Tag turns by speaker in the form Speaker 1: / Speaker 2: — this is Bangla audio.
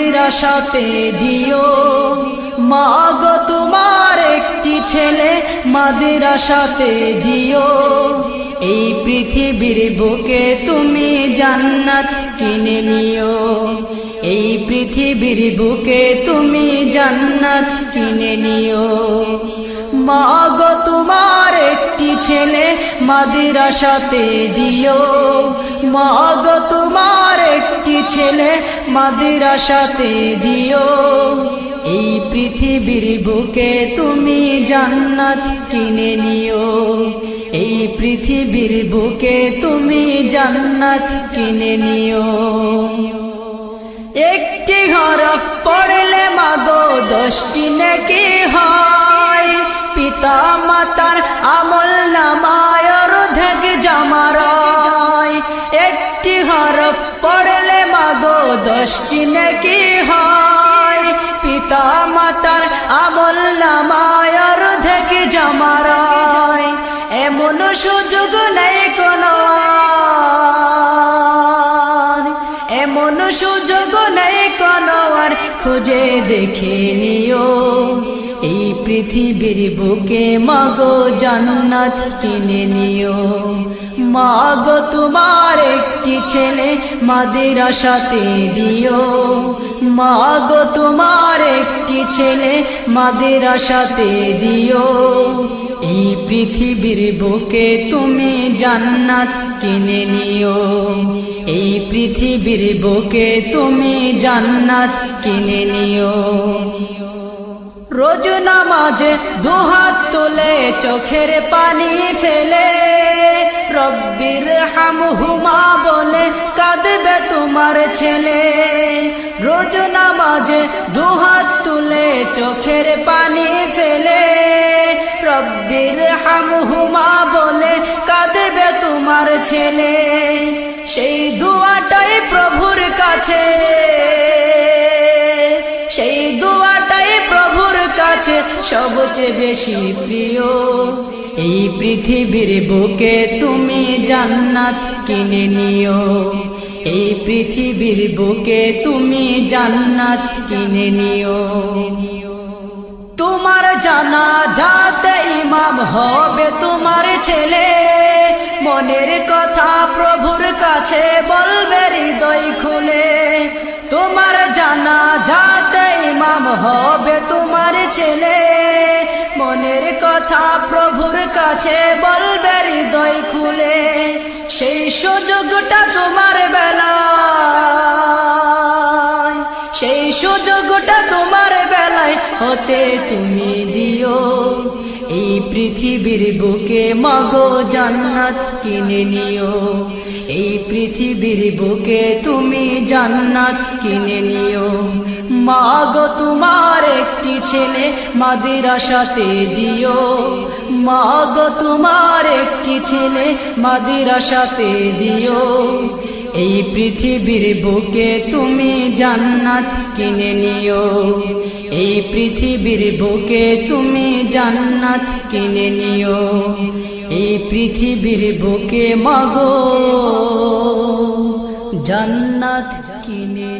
Speaker 1: মাদ্রাসাতে দিও। মা গো তোমার একটি ছেলে মাদ্রাসাতে দিও। এই পৃথিবীর বুকে তুমি জান্নাত কিনে নিও। এই পৃথিবীর বুকে তুমি জান্নাত কিনে নিও। মা গো তোমার একটি ছেলে মাদ্রাসাতে দিও। মা গো তোমার একটি ছেলে মাদ্রাসাতে দিও। এই পৃথিবীর বুকে তুমি জান্নাত কিনে নিও। এই পৃথিবীর বুকে তুমি জান্নাত কিনে নিও। একটি হরফ পড়লে মাগো 10টি নেকি হয়। পিতা মাতার আমল নামায় অর্ধেক জামারায়। একটি হরফ পড়লে মাগো 10টি নেকি হয়। পিতা মাতার আমল নামায় অর্ধেক জামারায়। এমন সুযোগ নেই কোনো আর, এমন সুযোগ নেই কোনো আর, খুঁজে দেখে নিও। এই পৃথিবীর বুকে মাগো জান্নাত কিনে নিও। মা গো তোমার একটি ছেলে মাদ্রাসাতে দিও। মা গো তোমার একটি ছেলে মাদ্রাসাতে দিও। এই পৃথিবীর বুকে তুমি জান্নাত কিনে নিও। এই পৃথিবীর বুকে তুমি জান্নাত কিনে নিও। রোজ নামাজে দুহাত তুলে চোখের পানি ফেলে রব্বির হামহুমা বলে কাঁদবে তোমার ছেলে। রোজ নামাজে দুহাত তুলে চোখের পানি ফেলে রব্বির হামহুমা বলে কাঁদবে তোমার ছেলে। সেই দুয়াটাই প্রভুর কাছে, সেই দুয়াটাই প্রভুর কাছে সবচেয়ে বেশি প্রিয়। এই পৃথিবীর বুকে তুমি জান্নাত কিনে নিও। এই পৃথিবীর বুকে তুমি জান্নাত কিনে নিও। তোমার জানাজাতে ইমাম হবে তোমার ছেলে। মনের কথা প্রভুর কাছে বলবে হৃদয় খুলে। তোমার জানাজাতে ইমাম হবে তোমার ছেলে। মনের কথা প্রভুর কাছে বলবে হৃদয় খুলে। সেই সুযোগটা তোমার বেলায়, সেই সুযোগটা তোমার বেলায় হতে তুমি দিও। এই পৃথিবীর বুকে মাগো জান্নাত কিনে নিও। এই পৃথিবীর বুকে তুমি জান্নাত কিনে নিও। মা গো তোমার একটি ছেলে মাদ্রাসাতে দিও। মা গো তোমার একটি ছেলে মাদ্রাসাতে দিও। এই পৃথিবীর বুকে তুমি জান্নাত কিনে নিও। এই পৃথিবীর বুকে তুমি জান্নাত কিনে নিও। এই পৃথিবীর বুকে মাগো জান্নাত কিনে